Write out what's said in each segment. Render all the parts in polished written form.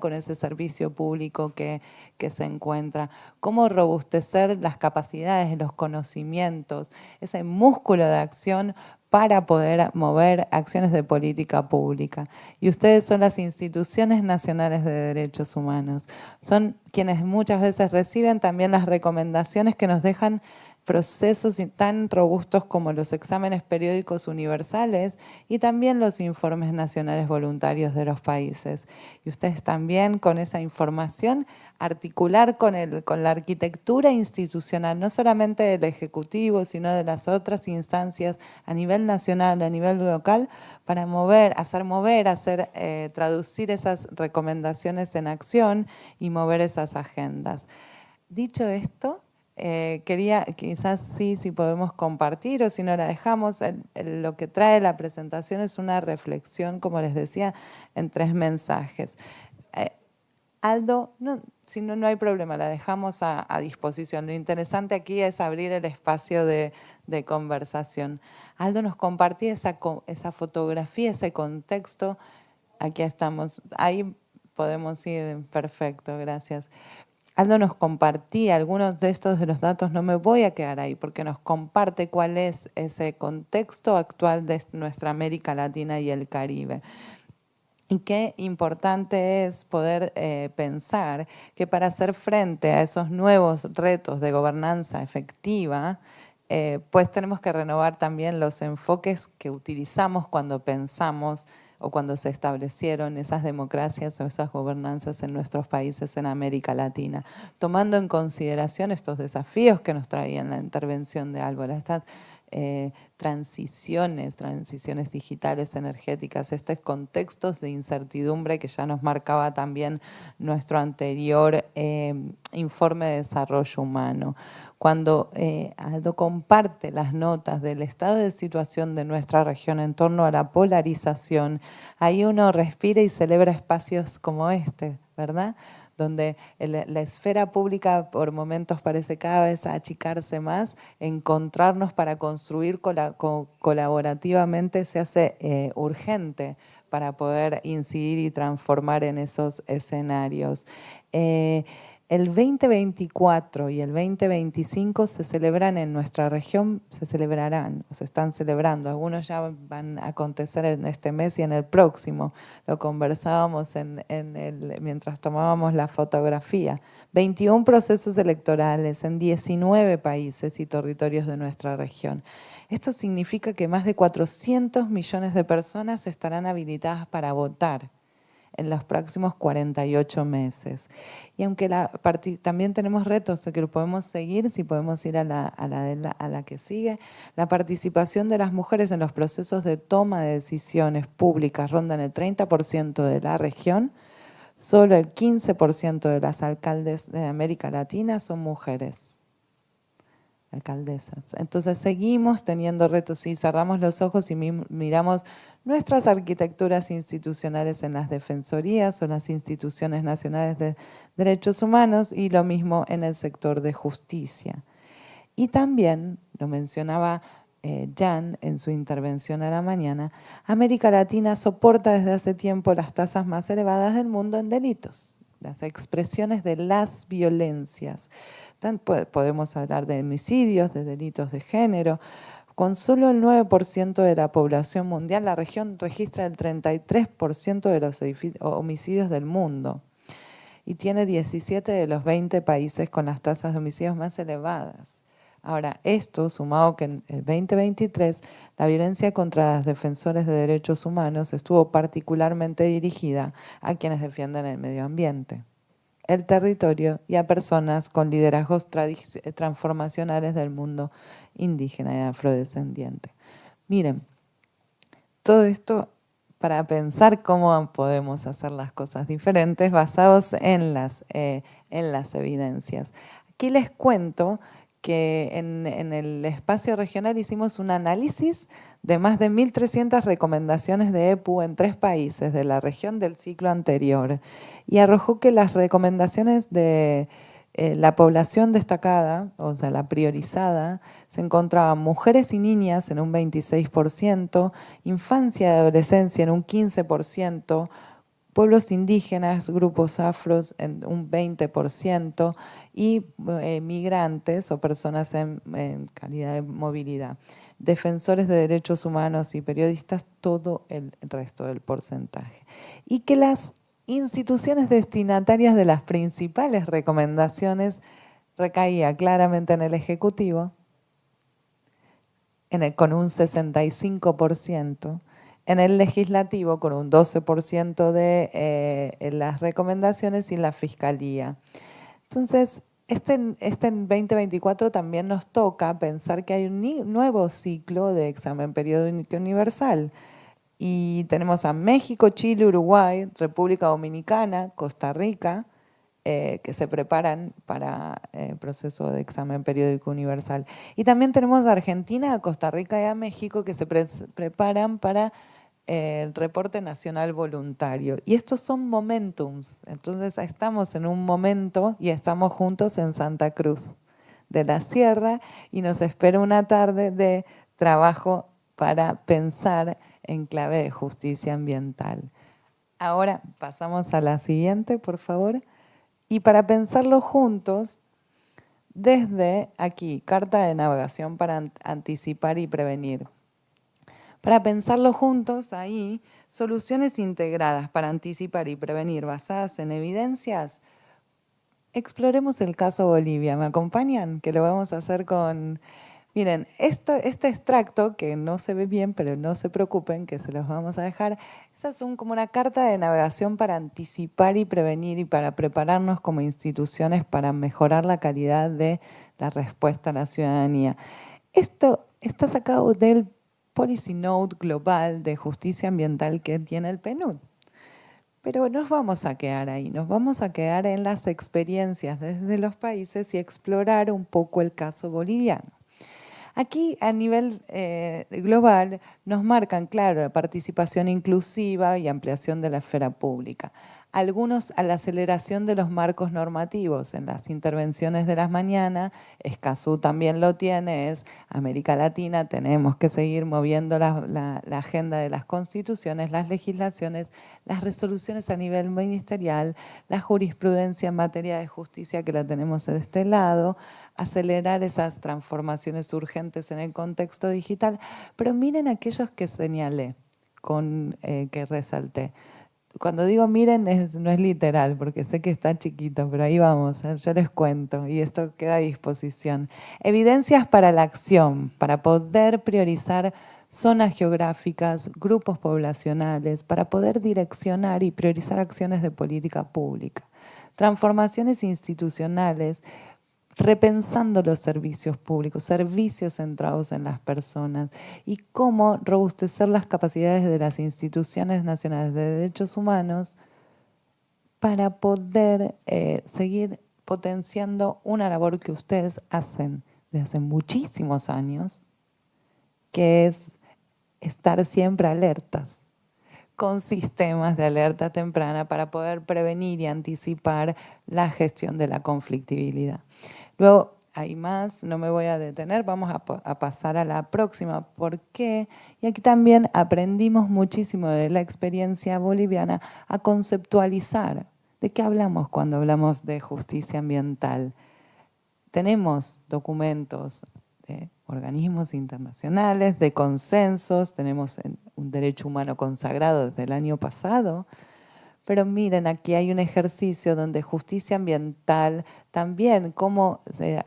con ese servicio público que se encuentra, cómo robustecer las capacidades, los conocimientos, ese músculo de acción para poder mover acciones de política pública. Y ustedes son las instituciones nacionales de derechos humanos, son quienes muchas veces reciben también las recomendaciones que nos dejan procesos tan robustos como los exámenes periódicos universales y también los informes nacionales voluntarios de los países. Y ustedes también con esa información articular con la arquitectura institucional, no solamente del Ejecutivo, sino de las otras instancias a nivel nacional, a nivel local, para traducir esas recomendaciones en acción y mover esas agendas. Dicho esto, quería quizás si podemos compartir o si no la dejamos, lo que trae la presentación es una reflexión, como les decía, en 3 mensajes. Aldo, si no hay problema, la dejamos a disposición. Lo interesante aquí es abrir el espacio de conversación. Aldo nos compartía esa fotografía, ese contexto. Aquí estamos, ahí podemos ir, perfecto, gracias. Aldo nos compartía algunos de los datos, no me voy a quedar ahí, porque nos comparte cuál es ese contexto actual de nuestra América Latina y el Caribe. Y qué importante es poder pensar que para hacer frente a esos nuevos retos de gobernanza efectiva, pues tenemos que renovar también los enfoques que utilizamos cuando pensamos o cuando se establecieron esas democracias o esas gobernanzas en nuestros países en América Latina, tomando en consideración estos desafíos que nos traían la intervención de Álvaro, estas transiciones digitales, energéticas, estos contextos de incertidumbre que ya nos marcaba también nuestro anterior informe de desarrollo humano. Cuando Aldo comparte las notas del estado de situación de nuestra región en torno a la polarización, ahí uno respira y celebra espacios como este, ¿verdad?, donde la esfera pública por momentos parece cada vez achicarse más, encontrarnos para construir colaborativamente se hace urgente para poder incidir y transformar en esos escenarios. El 2024 y el 2025 se celebran en nuestra región, se están celebrando, algunos ya van a acontecer en este mes y en el próximo, lo conversábamos mientras tomábamos la fotografía. 21 procesos electorales en 19 países y territorios de nuestra región. Esto significa que más de 400 millones de personas estarán habilitadas para votar en los próximos 48 meses. Y aunque también tenemos retos de que lo podemos seguir, si podemos ir a la que sigue, la participación de las mujeres en los procesos de toma de decisiones públicas rondan el 30% de la región, solo el 15% de las alcaldes de América Latina son mujeres. Alcaldesas. Entonces seguimos teniendo retos y cerramos los ojos y miramos nuestras arquitecturas institucionales en las defensorías o las instituciones nacionales de derechos humanos y lo mismo en el sector de justicia. Y también, lo mencionaba Jan en su intervención a la mañana, América Latina soporta desde hace tiempo las tasas más elevadas del mundo en delitos, las expresiones de las violencias. Podemos hablar de homicidios, de delitos de género. Con solo el 9% de la población mundial, la región registra el 33% de los homicidios del mundo y tiene 17 de los 20 países con las tasas de homicidios más elevadas. Ahora, esto sumado que en el 2023 la violencia contra los defensores de derechos humanos estuvo particularmente dirigida a quienes defienden el medio ambiente, el territorio y a personas con liderazgos transformacionales del mundo indígena y afrodescendiente. Miren, todo esto para pensar cómo podemos hacer las cosas diferentes basados en las evidencias. Aquí les cuento que en el espacio regional hicimos un análisis de más de 1.300 recomendaciones de EPU en 3 países de la región del ciclo anterior y arrojó que las recomendaciones de la población destacada, o sea, la priorizada, se encontraban mujeres y niñas en un 26%, infancia y adolescencia en un 15%, pueblos indígenas, grupos afros en un 20% y migrantes o personas en calidad de movilidad. Defensores de derechos humanos y periodistas, todo el resto del porcentaje. Y que las instituciones destinatarias de las principales recomendaciones recaía claramente en el Ejecutivo, con un 65%, en el Legislativo con un 12% de las recomendaciones y en la Fiscalía. Entonces, este 2024 también nos toca pensar que hay un nuevo ciclo de examen periódico universal. Y tenemos a México, Chile, Uruguay, República Dominicana, Costa Rica, que se preparan para el proceso de examen periódico universal. Y también tenemos a Argentina, a Costa Rica y a México que se preparan para el reporte nacional voluntario. Y estos son momentums. Entonces estamos en un momento y estamos juntos en Santa Cruz de la Sierra y nos espera una tarde de trabajo para pensar en clave de justicia ambiental. Ahora pasamos a la siguiente, por favor. Y para pensarlo juntos, desde aquí, carta de navegación para anticipar y prevenir. Para pensarlo juntos, ahí, soluciones integradas para anticipar y prevenir basadas en evidencias. Exploremos el caso Bolivia. ¿Me acompañan? Que lo vamos a hacer con... Miren, este extracto, que no se ve bien, pero no se preocupen, que se los vamos a dejar, esta es como una carta de navegación para anticipar y prevenir y para prepararnos como instituciones para mejorar la calidad de la respuesta a la ciudadanía. Esto está sacado del Policy Note global de justicia ambiental que tiene el PNUD. Pero nos vamos a quedar ahí, nos vamos a quedar en las experiencias desde los países y explorar un poco el caso boliviano. Aquí a nivel global nos marcan, claro, la participación inclusiva y ampliación de la esfera pública. Algunos a la aceleración de los marcos normativos en las intervenciones de las mañanas, Escazú también lo tiene, es América Latina, tenemos que seguir moviendo la agenda de las constituciones, las legislaciones, las resoluciones a nivel ministerial, la jurisprudencia en materia de justicia que la tenemos de este lado, acelerar esas transformaciones urgentes en el contexto digital. Pero miren aquellos que señalé, que resalté. Cuando digo miren no es literal, porque sé que está chiquito, pero ahí vamos, yo les cuento y esto queda a disposición. Evidencias para la acción, para poder priorizar zonas geográficas, grupos poblacionales, para poder direccionar y priorizar acciones de política pública. Transformaciones institucionales, repensando los servicios públicos, servicios centrados en las personas y cómo robustecer las capacidades de las instituciones nacionales de derechos humanos para poder seguir potenciando una labor que ustedes hacen desde hace muchísimos años, que es estar siempre alertas, con sistemas de alerta temprana para poder prevenir y anticipar la gestión de la conflictibilidad. Luego, hay más, no me voy a detener, vamos a pasar a la próxima. ¿Por qué? Y aquí también aprendimos muchísimo de la experiencia boliviana a conceptualizar. ¿De qué hablamos cuando hablamos de justicia ambiental? Tenemos documentos de organismos internacionales, de consensos, tenemos un derecho humano consagrado desde el año pasado, pero miren, aquí hay un ejercicio donde justicia ambiental, también cómo se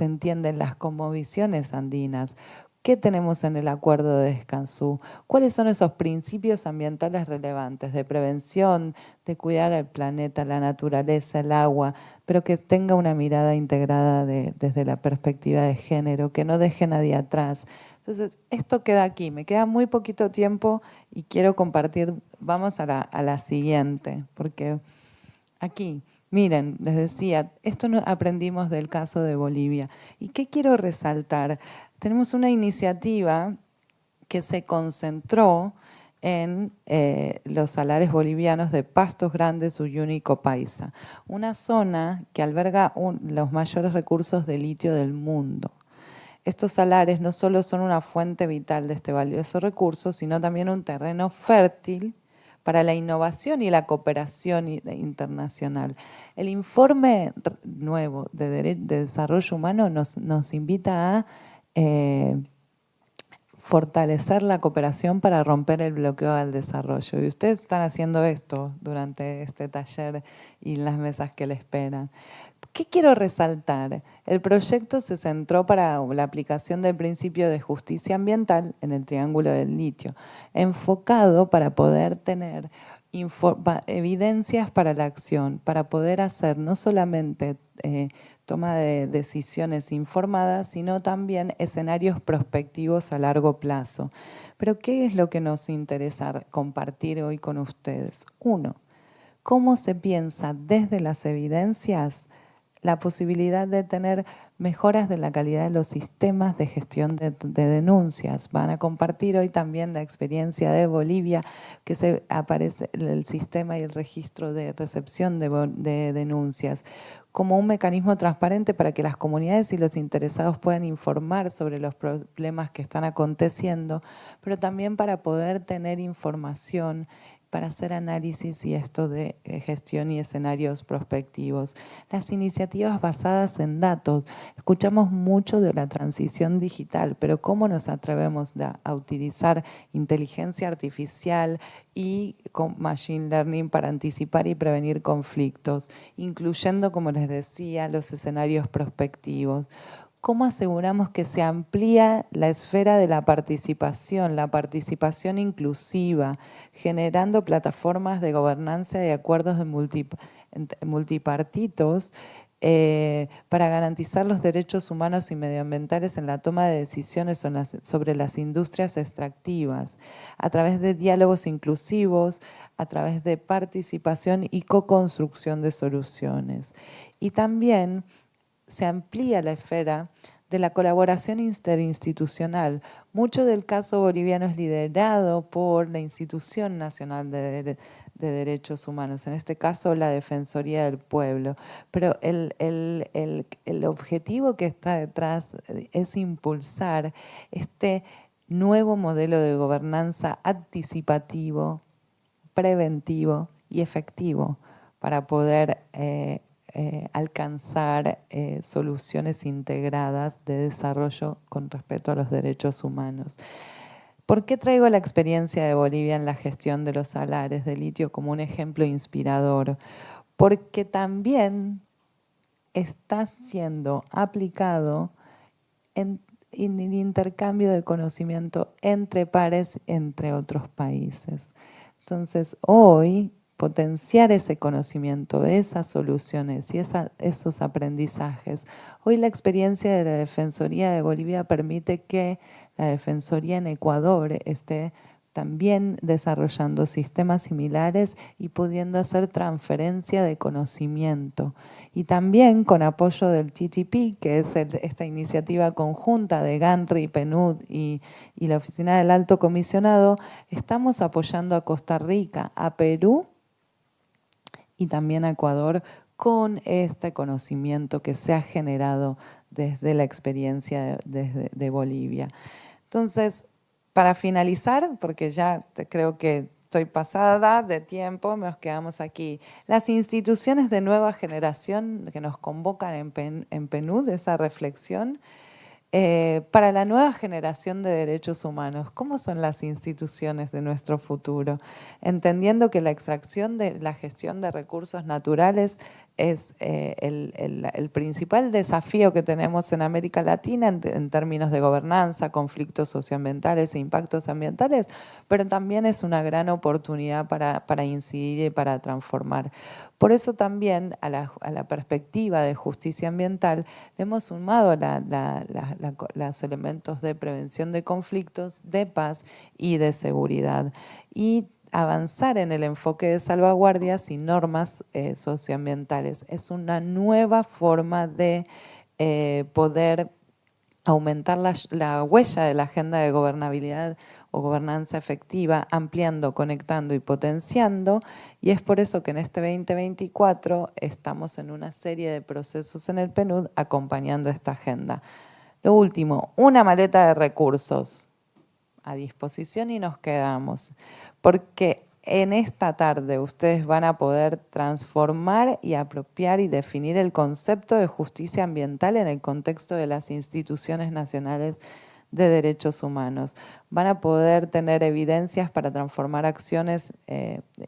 entienden las cosmovisiones andinas. ¿Qué tenemos en el acuerdo de Escazú? ¿Cuáles son esos principios ambientales relevantes de prevención, de cuidar al planeta, la naturaleza, el agua, pero que tenga una mirada integrada desde la perspectiva de género, que no deje nadie atrás? Entonces, esto queda aquí, me queda muy poquito tiempo y quiero compartir, vamos a la siguiente, porque aquí, miren, les decía, esto aprendimos del caso de Bolivia. ¿Y qué quiero resaltar? Tenemos una iniciativa que se concentró en los salares bolivianos de Pastos Grandes, Uyuni y Copaiza, una zona que alberga los mayores recursos de litio del mundo. Estos salares no solo son una fuente vital de este valioso recurso, sino también un terreno fértil para la innovación y la cooperación internacional. El informe nuevo de desarrollo humano nos invita a fortalecer la cooperación para romper el bloqueo al desarrollo. Y ustedes están haciendo esto durante este taller y las mesas que le esperan. ¿Qué quiero resaltar? El proyecto se centró para la aplicación del principio de justicia ambiental en el Triángulo del Litio, enfocado para poder tener evidencias para la acción, para poder hacer no solamente toma de decisiones informadas, sino también escenarios prospectivos a largo plazo. Pero ¿qué es lo que nos interesa compartir hoy con ustedes? Uno, ¿cómo se piensa desde las evidencias la posibilidad de tener mejoras de la calidad de los sistemas de gestión de denuncias? Van a compartir hoy también la experiencia de Bolivia, que se aparece el sistema y el registro de recepción de denuncias como un mecanismo transparente para que las comunidades y los interesados puedan informar sobre los problemas que están aconteciendo, pero también para poder tener información para hacer análisis y esto de gestión y escenarios prospectivos. Las iniciativas basadas en datos. Escuchamos mucho de la transición digital, pero ¿cómo nos atrevemos a utilizar inteligencia artificial y con machine learning para anticipar y prevenir conflictos, incluyendo, como les decía, los escenarios prospectivos? ¿Cómo aseguramos que se amplía la esfera de la participación inclusiva, generando plataformas de gobernanza y acuerdos de multipartitos para garantizar los derechos humanos y medioambientales en la toma de decisiones sobre las industrias extractivas, a través de diálogos inclusivos, a través de participación y co-construcción de soluciones? Y también se amplía la esfera de la colaboración interinstitucional. Mucho del caso boliviano es liderado por la Institución Nacional de Derechos Humanos, en este caso la Defensoría del Pueblo. Pero el objetivo que está detrás es impulsar este nuevo modelo de gobernanza anticipativo, preventivo y efectivo para poder alcanzar soluciones integradas de desarrollo con respecto a los derechos humanos. ¿Por qué traigo la experiencia de Bolivia en la gestión de los salares de litio como un ejemplo inspirador? Porque también está siendo aplicado en el intercambio de conocimiento entre pares, entre otros países. Entonces, hoy, potenciar ese conocimiento, esas soluciones y esos aprendizajes. Hoy la experiencia de la Defensoría de Bolivia permite que la Defensoría en Ecuador esté también desarrollando sistemas similares y pudiendo hacer transferencia de conocimiento. Y también con apoyo del TTP, que es esta iniciativa conjunta de GANRI, PNUD y la Oficina del Alto Comisionado, estamos apoyando a Costa Rica, a Perú y también a Ecuador con este conocimiento que se ha generado desde la experiencia de Bolivia. Entonces, para finalizar, porque ya creo que estoy pasada de tiempo, nos quedamos aquí. Las instituciones de nueva generación que nos convocan en PNUD, esa reflexión, para la nueva generación de derechos humanos, ¿cómo son las instituciones de nuestro futuro? Entendiendo que la extracción de la gestión de recursos naturales es el principal desafío que tenemos en América Latina en términos de gobernanza, conflictos socioambientales e impactos ambientales, pero también es una gran oportunidad para incidir y para transformar. Por eso también a la perspectiva de justicia ambiental le hemos sumado los elementos de prevención de conflictos, de paz y de seguridad. Y avanzar en el enfoque de salvaguardias y normas socioambientales. Es una nueva forma de poder aumentar la huella de la agenda de gobernabilidad o gobernanza efectiva, ampliando, conectando y potenciando, y es por eso que en este 2024 estamos en una serie de procesos en el PNUD acompañando esta agenda. Lo último, una maleta de recursos a disposición y nos quedamos, porque en esta tarde ustedes van a poder transformar y apropiar y definir el concepto de justicia ambiental en el contexto de las instituciones nacionales de derechos humanos. Van a poder tener evidencias para transformar acciones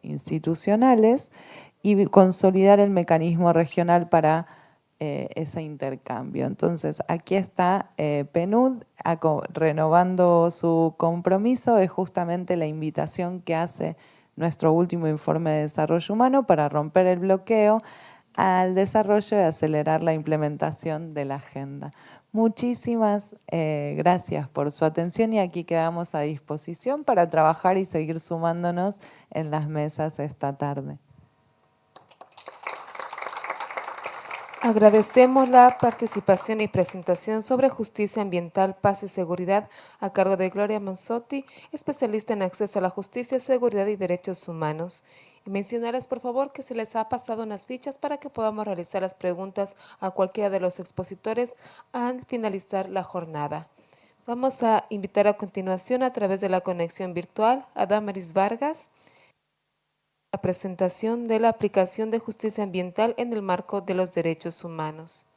institucionales y consolidar el mecanismo regional para ese intercambio. Entonces, aquí está PNUD renovando su compromiso, es justamente la invitación que hace nuestro último informe de desarrollo humano para romper el bloqueo al desarrollo y acelerar la implementación de la agenda. Muchísimas gracias por su atención y aquí quedamos a disposición para trabajar y seguir sumándonos en las mesas esta tarde. Agradecemos la participación y presentación sobre justicia ambiental, paz y seguridad a cargo de Gloria Manzotti, especialista en acceso a la justicia, seguridad y derechos humanos. Y mencionarles, por favor, que se les ha pasado unas fichas para que podamos realizar las preguntas a cualquiera de los expositores al finalizar la jornada. Vamos a invitar a continuación a través de la conexión virtual a Damaris Vargas, la presentación de la aplicación de justicia ambiental en el marco de los derechos humanos.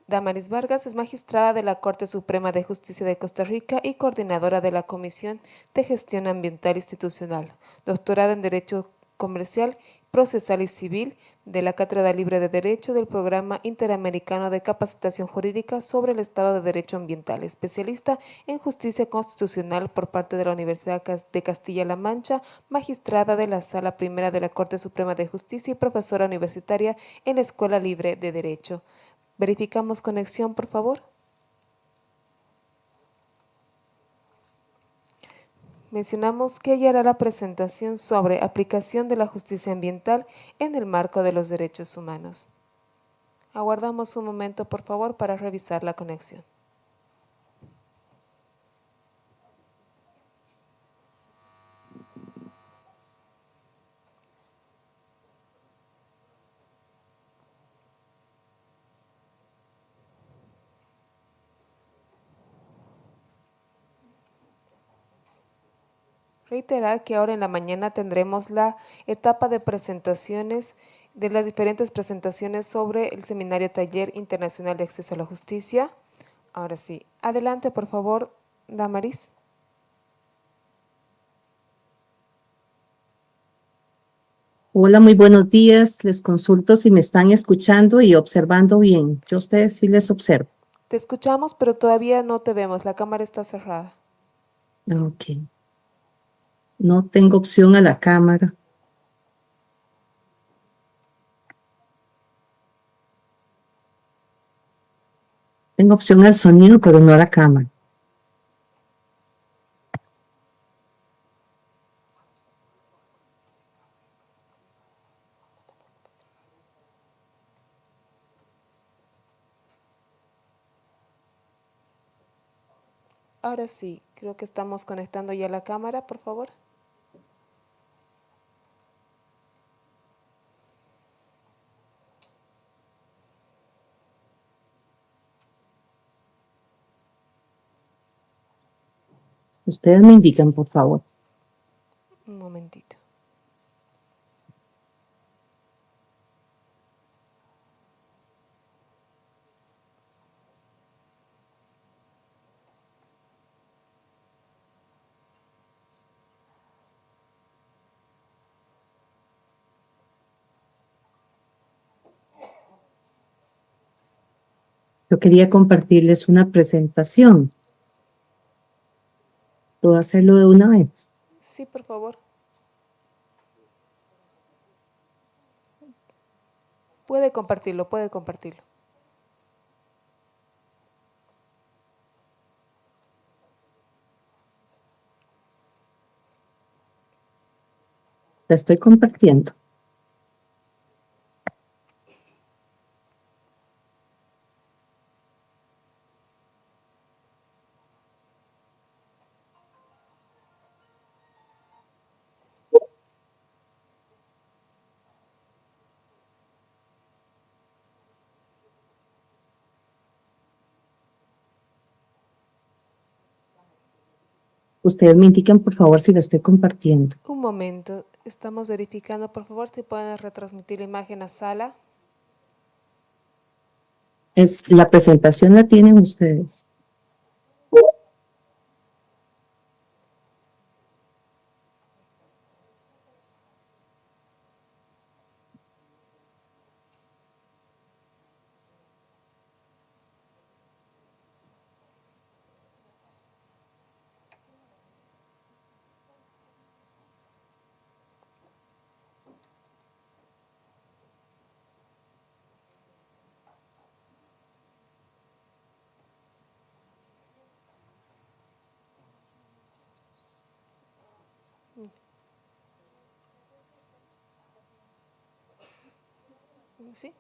Damaris Vargas es magistrada de la Corte Suprema de Justicia de Costa Rica y coordinadora de la Comisión de Gestión Ambiental Institucional, doctorada en Derecho Comercial, Procesal y Civil de la Cátedra Libre de Derecho del Programa Interamericano de Capacitación Jurídica sobre el Estado de Derecho Ambiental, especialista en Justicia Constitucional por parte de la Universidad de Castilla-La Mancha, magistrada de la Sala Primera de la Corte Suprema de Justicia y profesora universitaria en la Escuela Libre de Derecho. Verificamos conexión, por favor. Mencionamos que ella hará la presentación sobre aplicación de la justicia ambiental en el marco de los derechos humanos. Aguardamos un momento, por favor, para revisar la conexión. Reiterar que ahora en la mañana tendremos la etapa de presentaciones de las diferentes presentaciones sobre el Seminario Taller Internacional de Acceso a la Justicia. Ahora sí, adelante por favor, Damaris. Hola, muy buenos días. Les consulto si me están escuchando y observando bien. Yo a ustedes sí les observo. Te escuchamos, pero todavía no te vemos. La cámara está cerrada. Ok. No tengo opción a la cámara. Tengo opción al sonido, pero no a la cámara. Ahora sí, creo que estamos conectando ya la cámara, por favor. Ustedes me indican, por favor. Un momentito. Yo quería compartirles una presentación. ¿Puedo hacerlo de una vez? Sí, por favor. Puede compartirlo, puede compartirlo. La estoy compartiendo. Ustedes me indican, por favor, si la estoy compartiendo. Un momento, estamos verificando. Por favor, si pueden retransmitir la imagen a sala. La presentación la tienen ustedes. ¿Sí?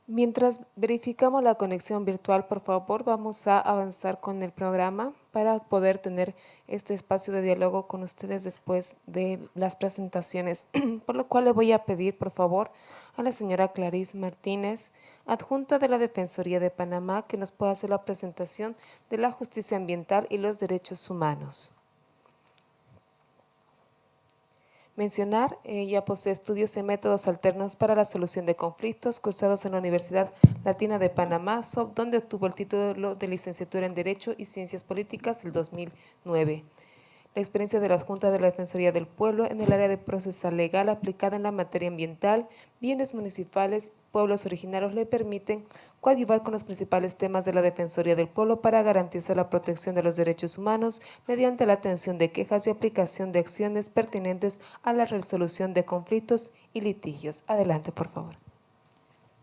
Mientras verificamos la conexión virtual, por favor, vamos a avanzar con el programa para poder tener este espacio de diálogo con ustedes después de las presentaciones. Por lo cual le voy a pedir, por favor, a la señora Clarice Martínez, adjunta de la Defensoría de Panamá, que nos pueda hacer la presentación de la justicia ambiental y los derechos humanos. Mencionar, ella posee estudios en métodos alternos para la solución de conflictos cursados en la Universidad Latina de Panamá, donde obtuvo el título de licenciatura en Derecho y Ciencias Políticas el 2009. La experiencia de la adjunta de la Defensoría del Pueblo en el área de procesal legal aplicada en la materia ambiental, bienes municipales, pueblos originarios le permiten coadyuvar con los principales temas de la Defensoría del Pueblo para garantizar la protección de los derechos humanos mediante la atención de quejas y aplicación de acciones pertinentes a la resolución de conflictos y litigios. Adelante, por favor.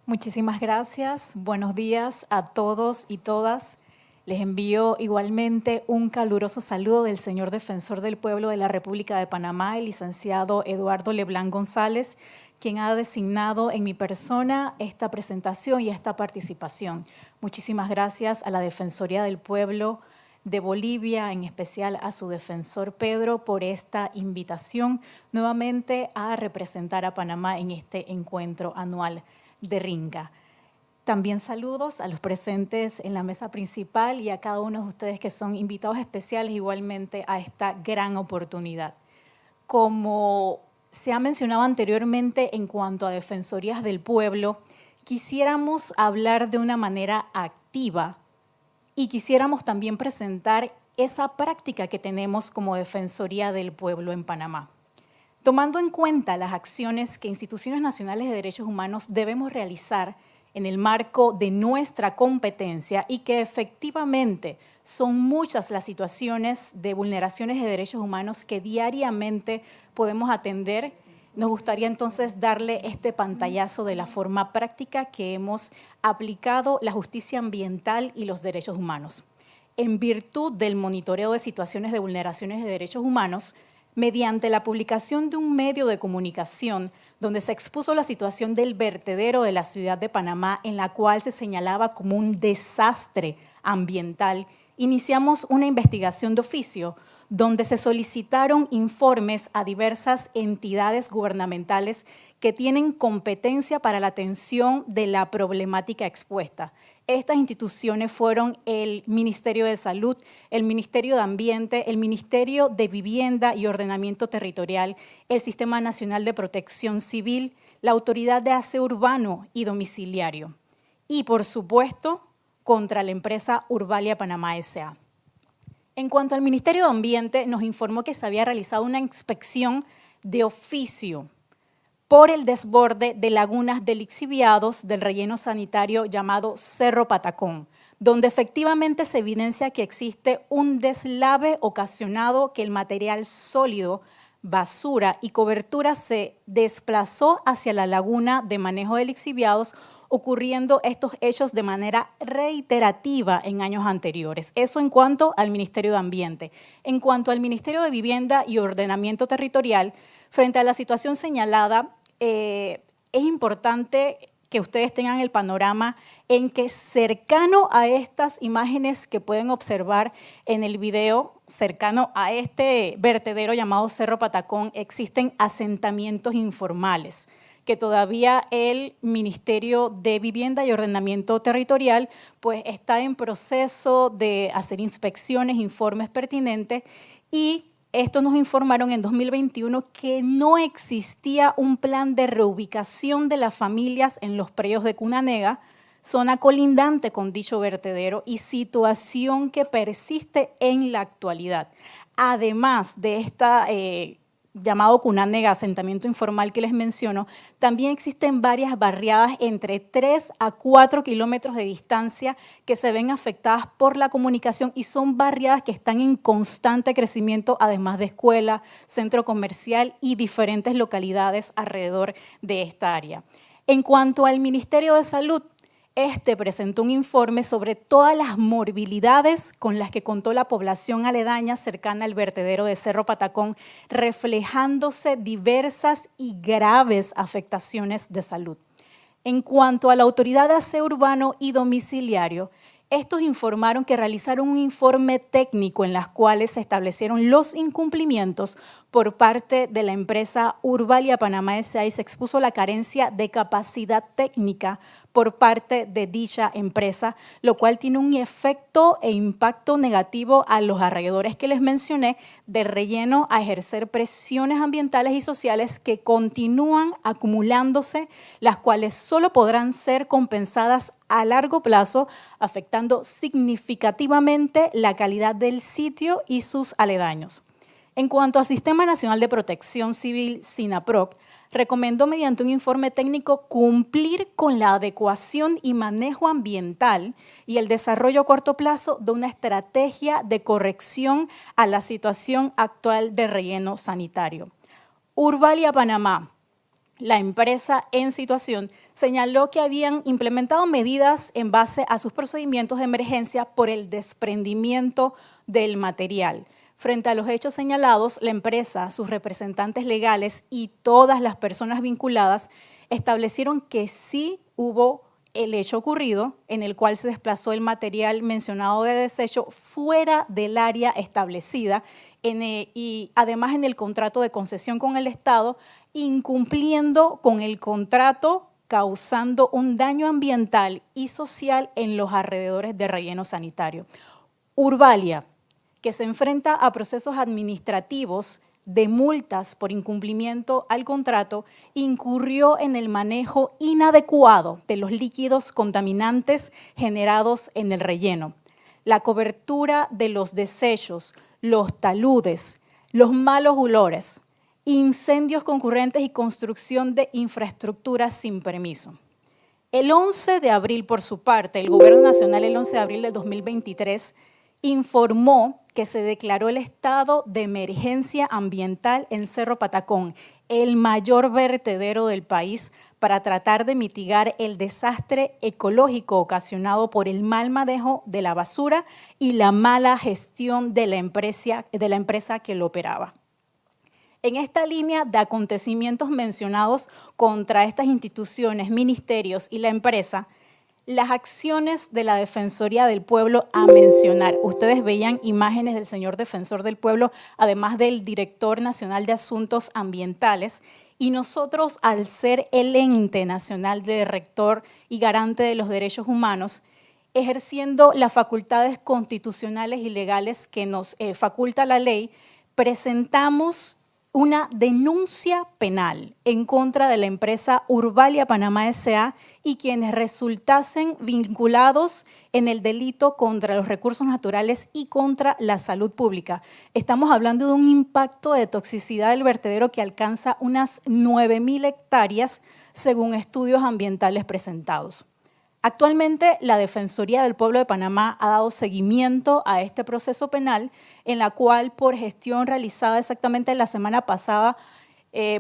Muchísimas gracias. Buenos días a todos y todas. Les envío igualmente un caluroso saludo del señor Defensor del Pueblo de la República de Panamá, el licenciado Eduardo Leblanc González, quien ha designado en mi persona esta presentación y esta participación. Muchísimas gracias a la Defensoría del Pueblo de Bolivia, en especial a su defensor Pedro, por esta invitación nuevamente a representar a Panamá en este encuentro anual de Ringa. También saludos a los presentes en la mesa principal y a cada uno de ustedes que son invitados especiales igualmente a esta gran oportunidad. Como se ha mencionado anteriormente en cuanto a Defensorías del Pueblo, quisiéramos hablar de una manera activa y quisiéramos también presentar esa práctica que tenemos como Defensoría del Pueblo en Panamá. Tomando en cuenta las acciones que instituciones nacionales de derechos humanos debemos realizar en el marco de nuestra competencia y que efectivamente son muchas las situaciones de vulneraciones de derechos humanos que diariamente podemos atender, nos gustaría entonces darle este pantallazo de la forma práctica que hemos aplicado la justicia ambiental y los derechos humanos. En virtud del monitoreo de situaciones de vulneraciones de derechos humanos, mediante la publicación de un medio de comunicación donde se expuso la situación del vertedero de la ciudad de Panamá, en la cual se señalaba como un desastre ambiental, iniciamos una investigación de oficio donde se solicitaron informes a diversas entidades gubernamentales que tienen competencia para la atención de la problemática expuesta. Estas instituciones fueron el Ministerio de Salud, el Ministerio de Ambiente, el Ministerio de Vivienda y Ordenamiento Territorial, el Sistema Nacional de Protección Civil, la Autoridad de Aseo Urbano y Domiciliario y, por supuesto, contra la empresa Urbalia Panamá S.A. En cuanto al Ministerio de Ambiente, nos informó que se había realizado una inspección de oficio por el desborde de lagunas de lixiviados del relleno sanitario llamado Cerro Patacón, donde efectivamente se evidencia que existe un deslave ocasionado que el material sólido, basura y cobertura se desplazó hacia la laguna de manejo de lixiviados, ocurriendo estos hechos de manera reiterativa en años anteriores. Eso en cuanto al Ministerio de Ambiente. En cuanto al Ministerio de Vivienda y Ordenamiento Territorial, frente a la situación señalada, es importante que ustedes tengan el panorama en que cercano a estas imágenes que pueden observar en el video, cercano a este vertedero llamado Cerro Patacón, existen asentamientos informales que todavía el Ministerio de Vivienda y Ordenamiento Territorial pues está en proceso de hacer inspecciones, informes pertinentes, y estos nos informaron en 2021 que no existía un plan de reubicación de las familias en los predios de Cunanega, zona colindante con dicho vertedero, y situación que persiste en la actualidad. Además de esta llamado Cunanega, asentamiento informal que les menciono, también existen varias barriadas entre 3 a 4 kilómetros de distancia que se ven afectadas por la comunicación y son barriadas que están en constante crecimiento, además de escuela, centro comercial y diferentes localidades alrededor de esta área. En cuanto al Ministerio de Salud, este presentó un informe sobre todas las morbilidades con las que contó la población aledaña cercana al vertedero de Cerro Patacón, reflejándose diversas y graves afectaciones de salud. En cuanto a la Autoridad de Aseo Urbano y Domiciliario, estos informaron que realizaron un informe técnico en las cuales se establecieron los incumplimientos por parte de la empresa Urbalia Panamá S.A. y se expuso la carencia de capacidad técnica por parte de dicha empresa, lo cual tiene un efecto e impacto negativo a los alrededores que les mencioné del relleno a ejercer presiones ambientales y sociales que continúan acumulándose, las cuales solo podrán ser compensadas a largo plazo, afectando significativamente la calidad del sitio y sus aledaños. En cuanto al Sistema Nacional de Protección Civil, SINAPROC, recomendó mediante un informe técnico cumplir con la adecuación y manejo ambiental y el desarrollo a corto plazo de una estrategia de corrección a la situación actual de relleno sanitario. Urbalia Panamá, la empresa en situación, señaló que habían implementado medidas en base a sus procedimientos de emergencia por el desprendimiento del material. Frente a los hechos señalados, la empresa, sus representantes legales y todas las personas vinculadas establecieron que sí hubo el hecho ocurrido en el cual se desplazó el material mencionado de desecho fuera del área establecida y además en el contrato de concesión con el Estado, incumpliendo con el contrato, causando un daño ambiental y social en los alrededores de relleno sanitario. Urbalia, que se enfrenta a procesos administrativos de multas por incumplimiento al contrato, incurrió en el manejo inadecuado de los líquidos contaminantes generados en el relleno, la cobertura de los desechos, los taludes, los malos olores, incendios concurrentes y construcción de infraestructuras sin permiso. El 11 de abril, por su parte, el Gobierno Nacional, el 11 de abril del 2023, informó que se declaró el estado de emergencia ambiental en Cerro Patacón, el mayor vertedero del país, para tratar de mitigar el desastre ecológico ocasionado por el mal manejo de la basura y la mala gestión de la empresa que lo operaba. En esta línea de acontecimientos mencionados contra estas instituciones, ministerios y la empresa, las acciones de la Defensoría del Pueblo a mencionar. Ustedes veían imágenes del señor Defensor del Pueblo, además del Director Nacional de Asuntos Ambientales, y nosotros, al ser el ente nacional de rector y garante de los derechos humanos, ejerciendo las facultades constitucionales y legales que nos faculta la ley, presentamos una denuncia penal en contra de la empresa Urbalia Panamá S.A. y quienes resultasen vinculados en el delito contra los recursos naturales y contra la salud pública. Estamos hablando de un impacto de toxicidad del vertedero que alcanza unas 9.000 hectáreas según estudios ambientales presentados. Actualmente, la Defensoría del Pueblo de Panamá ha dado seguimiento a este proceso penal, en la cual, por gestión realizada exactamente la semana pasada,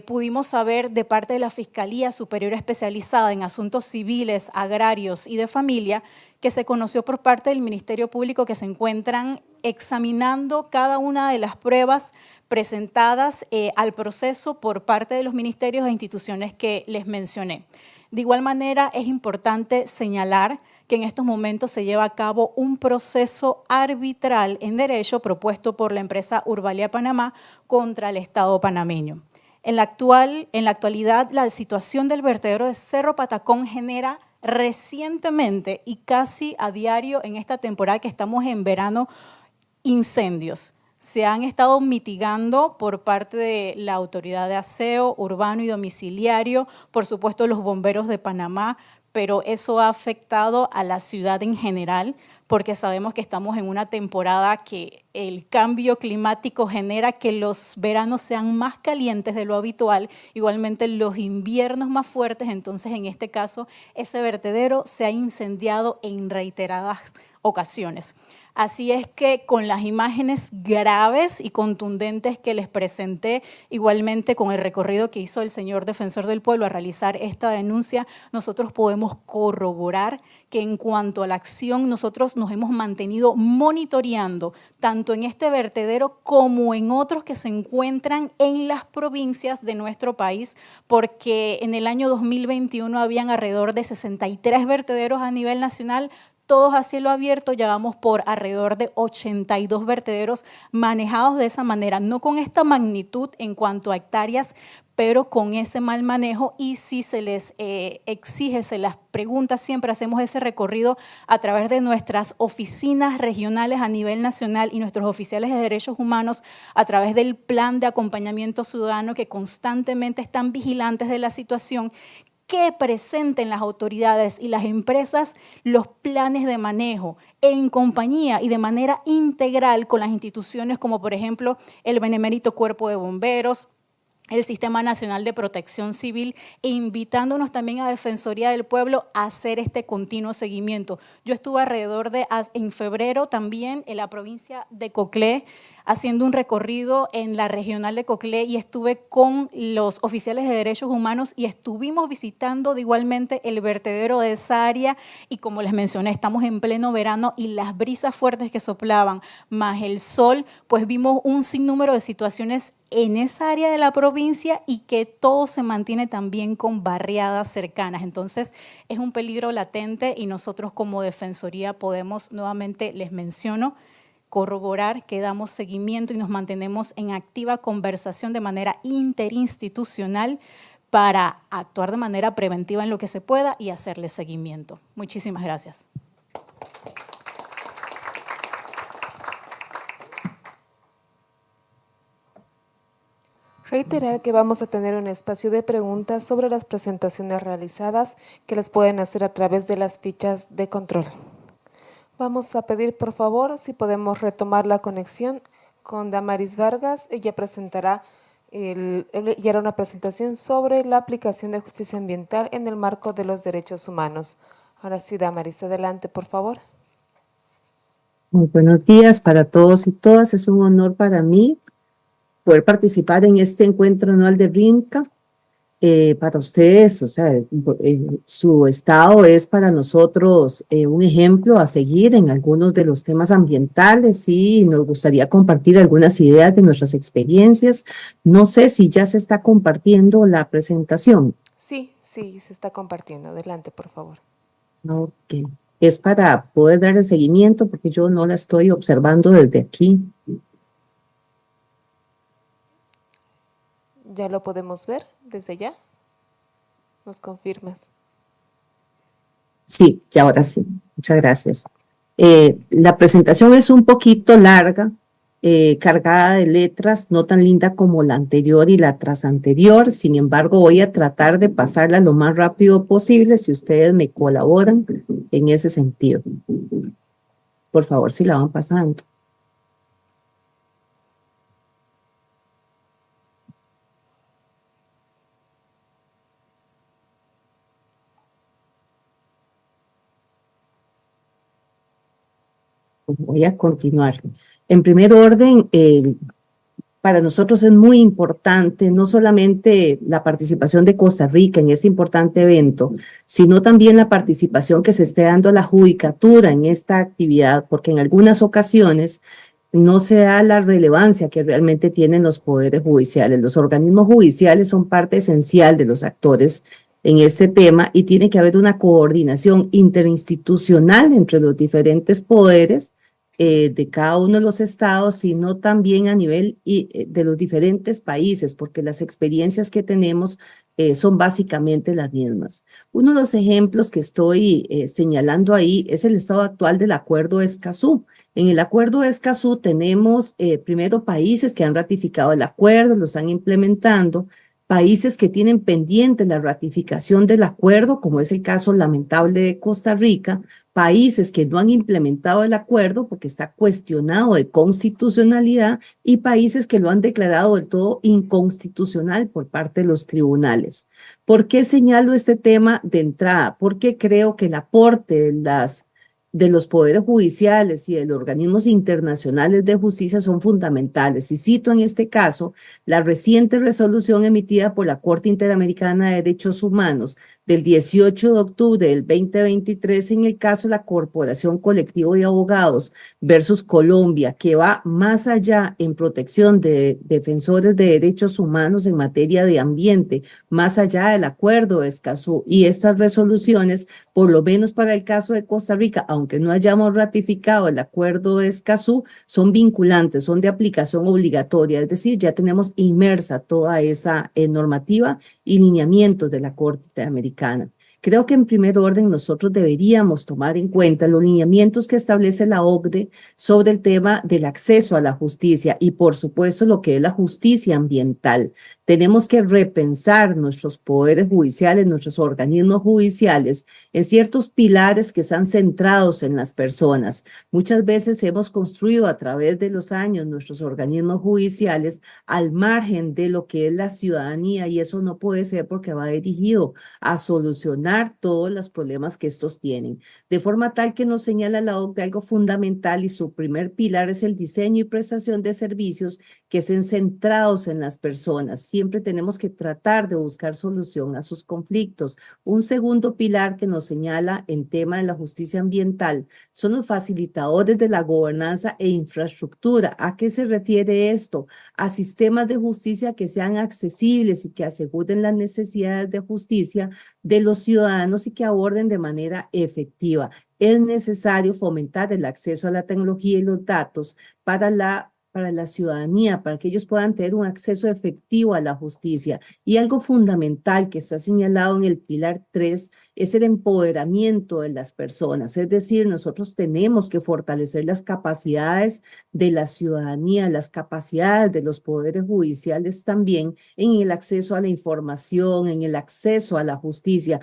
pudimos saber de parte de la Fiscalía Superior Especializada en Asuntos Civiles, Agrarios y de Familia, que se conoció por parte del Ministerio Público que se encuentran examinando cada una de las pruebas presentadas al proceso por parte de los ministerios e instituciones que les mencioné. De igual manera, es importante señalar que en estos momentos se lleva a cabo un proceso arbitral en derecho propuesto por la empresa Urbalia Panamá contra el Estado panameño. En la actualidad, la situación del vertedero de Cerro Patacón genera recientemente y casi a diario en esta temporada que estamos en verano, incendios. Se han estado mitigando por parte de la Autoridad de Aseo Urbano y Domiciliario, por supuesto los bomberos de Panamá, pero eso ha afectado a la ciudad en general, porque sabemos que estamos en una temporada que el cambio climático genera que los veranos sean más calientes de lo habitual, igualmente los inviernos más fuertes. Entonces, en este caso, ese vertedero se ha incendiado en reiteradas ocasiones. Así es que con las imágenes graves y contundentes que les presenté, igualmente con el recorrido que hizo el señor Defensor del Pueblo a realizar esta denuncia, nosotros podemos corroborar que en cuanto a la acción, nosotros nos hemos mantenido monitoreando tanto en este vertedero como en otros que se encuentran en las provincias de nuestro país, porque en el año 2021 habían alrededor de 63 vertederos a nivel nacional, todos a cielo abierto. Ya vamos por alrededor de 82 vertederos manejados de esa manera, no con esta magnitud en cuanto a hectáreas, pero con ese mal manejo, y si se les exige, se las pregunta, siempre hacemos ese recorrido a través de nuestras oficinas regionales a nivel nacional y nuestros oficiales de derechos humanos a través del plan de acompañamiento ciudadano que constantemente están vigilantes de la situación, que presenten las autoridades y las empresas los planes de manejo en compañía y de manera integral con las instituciones como por ejemplo el Benemérito Cuerpo de Bomberos, el Sistema Nacional de Protección Civil, e invitándonos también a Defensoría del Pueblo a hacer este continuo seguimiento. Yo estuve en febrero también en la provincia de Coclé, haciendo un recorrido en la regional de Coclé, y estuve con los oficiales de derechos humanos y estuvimos visitando de igualmente el vertedero de esa área, y como les mencioné, estamos en pleno verano y las brisas fuertes que soplaban más el sol, pues vimos un sinnúmero de situaciones en esa área de la provincia y que todo se mantiene también con barriadas cercanas. Entonces es un peligro latente y nosotros como Defensoría podemos, nuevamente les menciono, corroborar que damos seguimiento y nos mantenemos en activa conversación de manera interinstitucional para actuar de manera preventiva en lo que se pueda y hacerle seguimiento. Muchísimas gracias. Reiterar que vamos a tener un espacio de preguntas sobre las presentaciones realizadas que les pueden hacer a través de las fichas de control. Vamos a pedir, por favor, si podemos retomar la conexión con Damaris Vargas. Ella presentará, ella hará una presentación sobre la aplicación de justicia ambiental en el marco de los derechos humanos. Ahora sí, Damaris, adelante, por favor. Muy buenos días para todos y todas. Es un honor para mí poder participar en este encuentro anual de RINCA. Para ustedes, o sea, su estado es para nosotros un ejemplo a seguir en algunos de los temas ambientales, y nos gustaría compartir algunas ideas de nuestras experiencias. No sé si ya se está compartiendo la presentación. Sí, se está compartiendo. Adelante, por favor. Ok. Es para poder darle seguimiento porque yo no la estoy observando desde aquí. ¿Ya lo podemos ver desde ya? ¿Nos confirmas? Sí, ya ahora sí. Muchas gracias. La presentación es un poquito larga, cargada de letras, no tan linda como la anterior y la tras anterior. Sin embargo, voy a tratar de pasarla lo más rápido posible si ustedes me colaboran en ese sentido. Por favor, si la van pasando. Voy a continuar. En primer orden, para nosotros es muy importante no solamente la participación de Costa Rica en este importante evento, sino también la participación que se esté dando a la judicatura en esta actividad, porque en algunas ocasiones no se da la relevancia que realmente tienen los poderes judiciales. Los organismos judiciales son parte esencial de los actores en este tema y tiene que haber una coordinación interinstitucional entre los diferentes poderes de cada uno de los estados, sino también a nivel de los diferentes países, porque las experiencias que tenemos son básicamente las mismas. Uno de los ejemplos que estoy señalando ahí es el estado actual del Acuerdo de Escazú. En el Acuerdo de Escazú tenemos primero países que han ratificado el acuerdo, lo están implementando, países que tienen pendiente la ratificación del acuerdo, como es el caso lamentable de Costa Rica, países que no han implementado el acuerdo porque está cuestionado de constitucionalidad y países que lo han declarado del todo inconstitucional por parte de los tribunales. ¿Por qué señalo este tema de entrada? Porque creo que el aporte de los poderes judiciales y de los organismos internacionales de justicia son fundamentales. Y cito en este caso la reciente resolución emitida por la Corte Interamericana de Derechos Humanos del 18 de octubre del 2023 en el caso de la Corporación Colectivo de Abogados versus Colombia, que va más allá en protección de defensores de derechos humanos en materia de ambiente, más allá del acuerdo de Escazú. Y estas resoluciones, por lo menos para el caso de Costa Rica, aunque no hayamos ratificado el acuerdo de Escazú, son vinculantes, son de aplicación obligatoria, es decir, ya tenemos inmersa toda esa normativa y lineamientos de la Corte Interamericana. Creo que en primer orden nosotros deberíamos tomar en cuenta los lineamientos que establece la OCDE sobre el tema del acceso a la justicia y por supuesto lo que es la justicia ambiental. Tenemos que repensar nuestros poderes judiciales, nuestros organismos judiciales en ciertos pilares que están centrados en las personas. Muchas veces hemos construido a través de los años nuestros organismos judiciales al margen de lo que es la ciudadanía y eso no puede ser porque va dirigido a solucionar todos los problemas que estos tienen. De forma tal que nos señala la OCDE algo fundamental y su primer pilar es el diseño y prestación de servicios que estén centrados en las personas. Siempre tenemos que tratar de buscar solución a sus conflictos. Un segundo pilar que nos señala en tema de la justicia ambiental son los facilitadores de la gobernanza e infraestructura. ¿A qué se refiere esto? A sistemas de justicia que sean accesibles y que aseguren las necesidades de justicia de los ciudadanos y que aborden de manera efectiva. Es necesario fomentar el acceso a la tecnología y los datos para la ciudadanía, para que ellos puedan tener un acceso efectivo a la justicia. Y algo fundamental que está señalado en el pilar 3 es el empoderamiento de las personas. Es decir, nosotros tenemos que fortalecer las capacidades de la ciudadanía, las capacidades de los poderes judiciales también en el acceso a la información, en el acceso a la justicia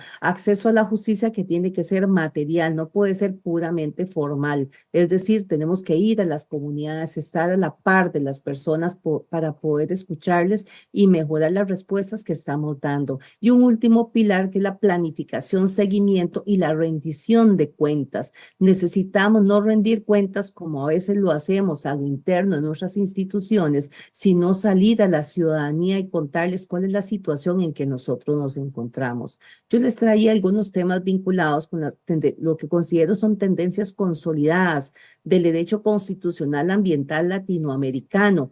que tiene que ser material, no puede ser puramente formal. Es decir, tenemos que ir a las comunidades, estar a la par de las personas para poder escucharles y mejorar las respuestas que estamos dando. Y un último pilar que es la planificación, seguimiento y la rendición de cuentas. Necesitamos no rendir cuentas como a veces lo hacemos a lo interno de nuestras instituciones, sino salir a la ciudadanía y contarles cuál es la situación en que nosotros nos encontramos. Yo les traía algunos temas vinculados con lo que considero son tendencias consolidadas del derecho constitucional ambiental latinoamericano.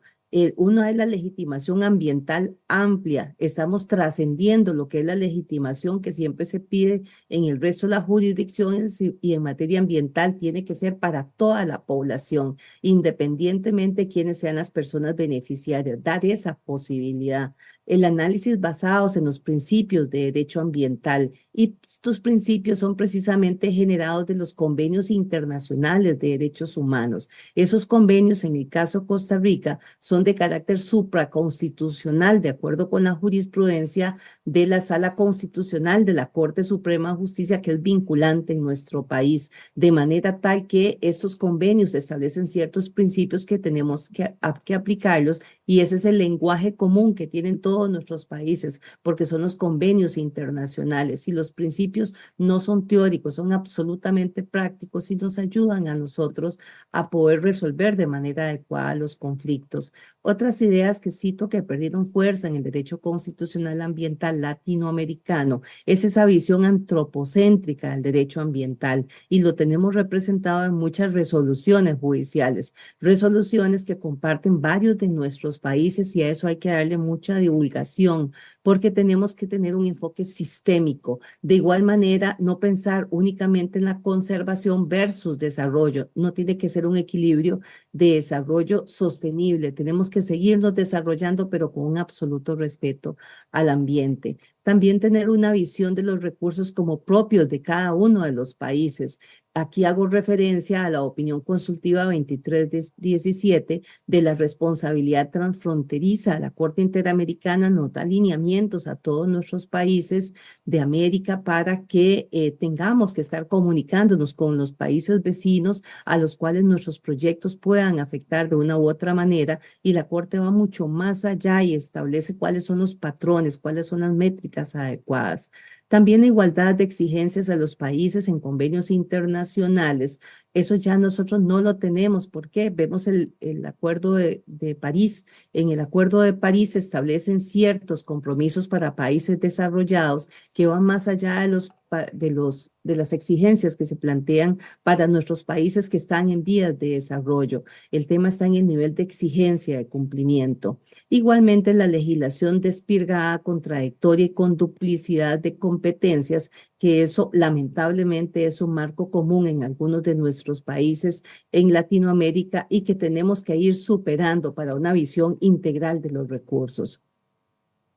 Una es la legitimación ambiental amplia. Estamos trascendiendo lo que es la legitimación que siempre se pide en el resto de las jurisdicciones y en materia ambiental tiene que ser para toda la población, independientemente de quiénes sean las personas beneficiarias, dar esa posibilidad. El análisis basados en los principios de derecho ambiental y estos principios son precisamente generados de los convenios internacionales de derechos humanos. Esos convenios, en el caso de Costa Rica, son de carácter supraconstitucional, de acuerdo con la jurisprudencia de la Sala Constitucional de la Corte Suprema de Justicia, que es vinculante en nuestro país, de manera tal que estos convenios establecen ciertos principios que tenemos que aplicarlos y ese es el lenguaje común que tienen todos nuestros países, porque son los convenios internacionales y los principios no son teóricos, son absolutamente prácticos y nos ayudan a nosotros a poder resolver de manera adecuada los conflictos. Otras ideas que cito que perdieron fuerza en el derecho constitucional ambiental latinoamericano es esa visión antropocéntrica del derecho ambiental y lo tenemos representado en muchas resoluciones judiciales, resoluciones que comparten varios de nuestros países y a eso hay que darle mucha divulgación porque tenemos que tener un enfoque sistémico. De igual manera, no pensar únicamente en la conservación versus desarrollo. No tiene que ser un equilibrio de desarrollo sostenible. Tenemos que seguirnos desarrollando, pero con un absoluto respeto al ambiente. También tener una visión de los recursos como propios de cada uno de los países. Aquí hago referencia a la opinión consultiva 2317 de la responsabilidad transfronteriza. La Corte Interamericana nos da lineamientos a todos nuestros países de América para que tengamos que estar comunicándonos con los países vecinos a los cuales nuestros proyectos puedan afectar de una u otra manera, y la Corte va mucho más allá y establece cuáles son los patrones, cuáles son las métricas adecuadas. También igualdad de exigencias a los países en convenios internacionales. Eso ya nosotros no lo tenemos. ¿Por qué? Vemos el Acuerdo de París. En el Acuerdo de París se establecen ciertos compromisos para países desarrollados que van más allá de las exigencias que se plantean para nuestros países que están en vías de desarrollo. El tema está en el nivel de exigencia de cumplimiento. Igualmente, la legislación despirgada, contradictoria y con duplicidad de competencias, que eso lamentablemente es un marco común en algunos de nuestros países en Latinoamérica y que tenemos que ir superando para una visión integral de los recursos.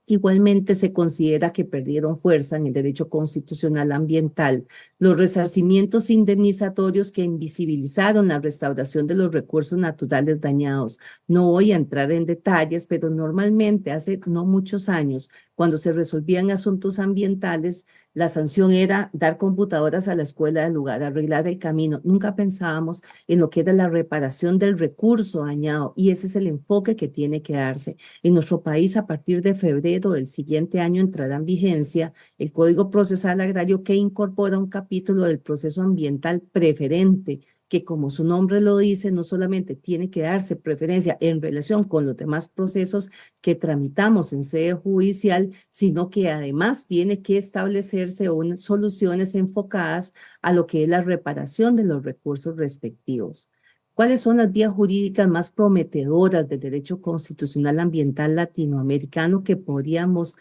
Igualmente se considera que perdieron fuerza en el derecho constitucional ambiental los resarcimientos indemnizatorios que invisibilizaron la restauración de los recursos naturales dañados. No voy a entrar en detalles, pero normalmente hace no muchos años, cuando se resolvían asuntos ambientales, la sanción era dar computadoras a la escuela del lugar, arreglar el camino. Nunca pensábamos en lo que era la reparación del recurso dañado, y ese es el enfoque que tiene que darse. En nuestro país, a partir de febrero del siguiente año, entrará en vigencia el Código Procesal Agrario, que incorpora un capítulo del proceso ambiental preferente, que como su nombre lo dice, no solamente tiene que darse preferencia en relación con los demás procesos que tramitamos en sede judicial, sino que además tiene que establecerse unas soluciones enfocadas a lo que es la reparación de los recursos respectivos. ¿Cuáles son las vías jurídicas más prometedoras del derecho constitucional ambiental latinoamericano que podríamos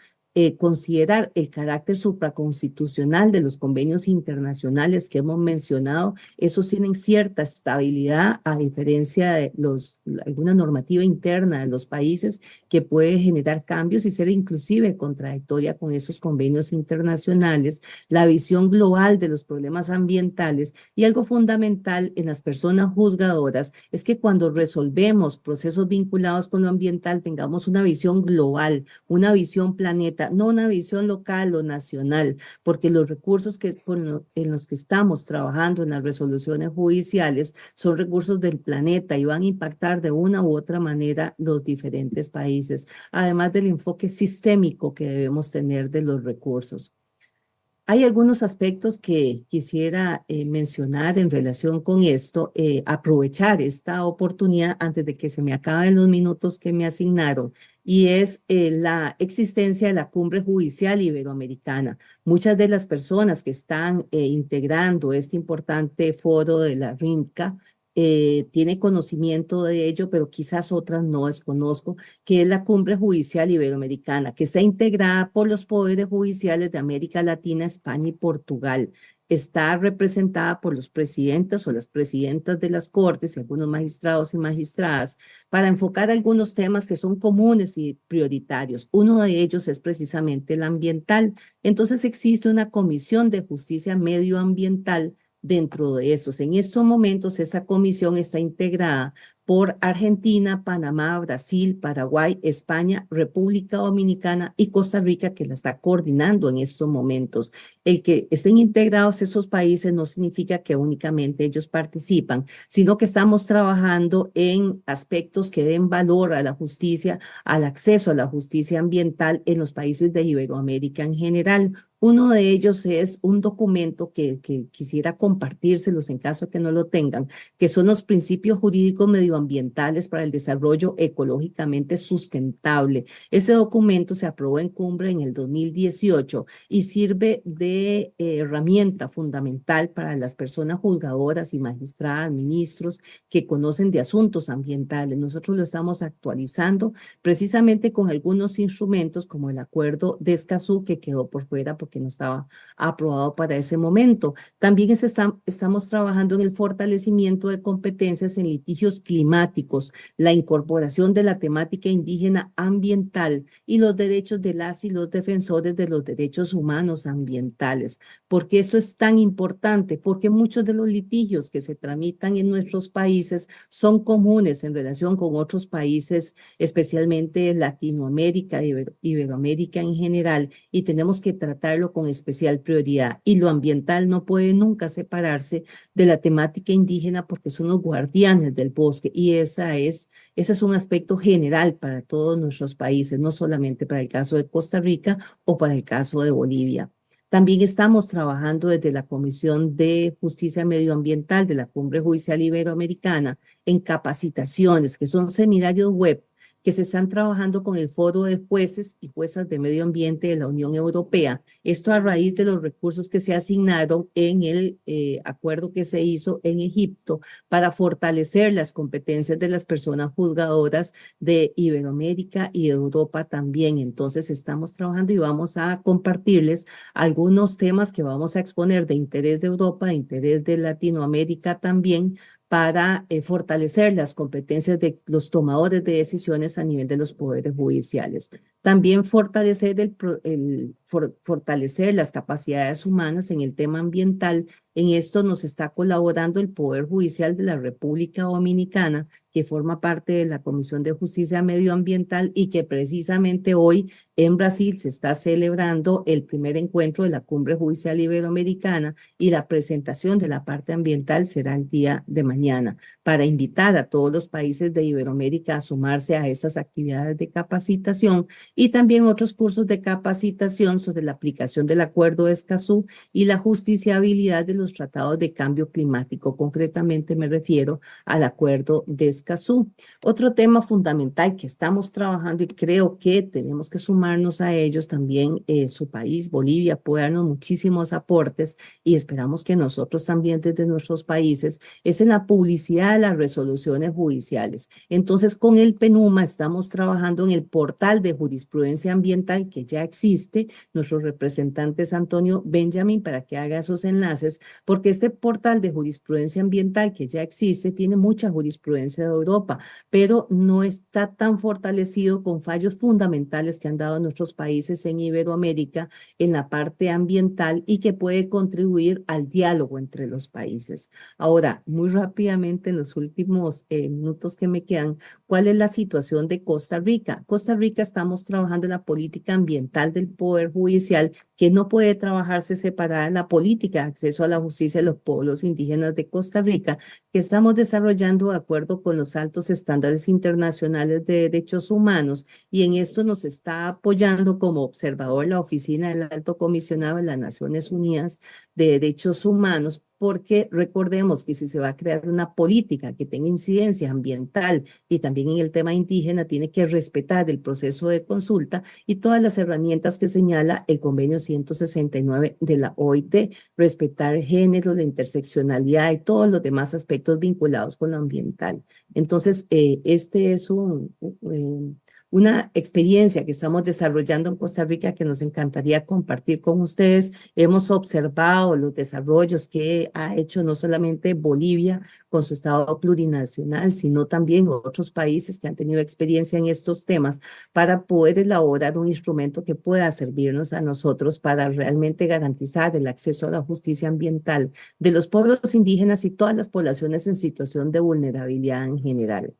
considerar? El carácter supraconstitucional de los convenios internacionales que hemos mencionado? Esos tienen cierta estabilidad, a diferencia de alguna normativa interna de los países que puede generar cambios y ser inclusive contradictoria con esos convenios internacionales. La visión global de los problemas ambientales, y algo fundamental en las personas juzgadoras es que cuando resolvemos procesos vinculados con lo ambiental tengamos una visión global, una visión planeta, no una visión local o nacional, porque los recursos en los que estamos trabajando en las resoluciones judiciales son recursos del planeta y van a impactar de una u otra manera los diferentes países, además del enfoque sistémico que debemos tener de los recursos. Hay algunos aspectos que quisiera mencionar en relación con esto, aprovechar esta oportunidad antes de que se me acaben los minutos que me asignaron, y es la existencia de la Cumbre Judicial Iberoamericana. Muchas de las personas que están integrando este importante foro de la RIMCA tiene conocimiento de ello, pero quizás otras no desconozco, que es la Cumbre Judicial Iberoamericana, que está integrada por los poderes judiciales de América Latina, España y Portugal. Está representada por los presidentes o las presidentas de las cortes y algunos magistrados y magistradas para enfocar algunos temas que son comunes y prioritarios. Uno de ellos es precisamente el ambiental. Entonces existe una comisión de justicia medioambiental dentro de esos. En estos momentos esa comisión está integrada por Argentina, Panamá, Brasil, Paraguay, España, República Dominicana y Costa Rica, que la está coordinando en estos momentos. El que estén integrados esos países no significa que únicamente ellos participan, sino que estamos trabajando en aspectos que den valor a la justicia, al acceso a la justicia ambiental en los países de Iberoamérica en general. Uno de ellos es un documento que quisiera compartírselos en caso que no lo tengan, que son los principios jurídicos medioambientales medioambientales para el desarrollo ecológicamente sustentable. Ese documento se aprobó en cumbre en el 2018 y sirve de herramienta fundamental para las personas juzgadoras y magistradas, ministros que conocen de asuntos ambientales. Nosotros lo estamos actualizando precisamente con algunos instrumentos como el acuerdo de Escazú, que quedó por fuera porque no estaba aprobado para ese momento. También estamos trabajando en el fortalecimiento de competencias en litigios climáticos, la incorporación de la temática indígena ambiental y los derechos de las y los defensores de los derechos humanos ambientales. ¿Por qué eso es tan importante? Porque muchos de los litigios que se tramitan en nuestros países son comunes en relación con otros países, especialmente Latinoamérica, Iberoamérica en general, y tenemos que tratarlo con especial prioridad. Y lo ambiental no puede nunca separarse de la temática indígena porque son los guardianes del bosque y ese es un aspecto general para todos nuestros países, no solamente para el caso de Costa Rica o para el caso de Bolivia. También estamos trabajando desde la Comisión de Justicia Medioambiental de la Cumbre Judicial Iberoamericana en capacitaciones, que son seminarios web que se están trabajando con el Foro de Jueces y Juezas de Medio Ambiente de la Unión Europea. Esto a raíz de los recursos que se asignaron en el acuerdo que se hizo en Egipto para fortalecer las competencias de las personas juzgadoras de Iberoamérica y de Europa también. Entonces estamos trabajando y vamos a compartirles algunos temas que vamos a exponer de interés de Europa, de interés de Latinoamérica también, para fortalecer las competencias de los tomadores de decisiones a nivel de los poderes judiciales. También fortalecer las capacidades humanas en el tema ambiental. En esto nos está colaborando el Poder Judicial de la República Dominicana, que forma parte de la Comisión de Justicia Medioambiental y que precisamente hoy en Brasil se está celebrando el primer encuentro de la Cumbre Judicial Iberoamericana y la presentación de la parte ambiental será el día de mañana para invitar a todos los países de Iberoamérica a sumarse a esas actividades de capacitación y también otros cursos de capacitación sobre la aplicación del Acuerdo de Escazú y la justiciabilidad de los tratados de cambio climático. Concretamente me refiero al Acuerdo de Escazú. Otro tema fundamental que estamos trabajando y creo que tenemos que sumarnos a ellos también, su país, Bolivia, puede darnos muchísimos aportes y esperamos que nosotros también desde nuestros países, es en la publicidad de las resoluciones judiciales. Entonces, con el PENUMA estamos trabajando en el portal de jurisprudencia ambiental que ya existe. Nuestro representante es Antonio Benjamin para que haga esos enlaces, porque este portal de jurisprudencia ambiental que ya existe tiene mucha jurisprudencia de Europa, pero no está tan fortalecido con fallos fundamentales que han dado nuestros países en Iberoamérica en la parte ambiental y que puede contribuir al diálogo entre los países. Ahora, muy rápidamente en los últimos minutos que me quedan, ¿cuál es la situación de Costa Rica? Costa Rica estamos trabajando en la política ambiental del Poder Judicial, que no puede trabajarse separada de la política de acceso a la justicia de los pueblos indígenas de Costa Rica, que estamos desarrollando de acuerdo con los altos estándares internacionales de derechos humanos, y en esto nos está apoyando como observador la Oficina del Alto Comisionado de las Naciones Unidas de Derechos Humanos, porque recordemos que si se va a crear una política que tenga incidencia ambiental y también en el tema indígena, tiene que respetar el proceso de consulta y todas las herramientas que señala el convenio 169 de la OIT, respetar género, la interseccionalidad y todos los demás aspectos vinculados con lo ambiental. Entonces, este es una experiencia que estamos desarrollando en Costa Rica que nos encantaría compartir con ustedes. Hemos observado los desarrollos que ha hecho no solamente Bolivia con su Estado plurinacional, sino también otros países que han tenido experiencia en estos temas para poder elaborar un instrumento que pueda servirnos a nosotros para realmente garantizar el acceso a la justicia ambiental de los pueblos indígenas y todas las poblaciones en situación de vulnerabilidad en general.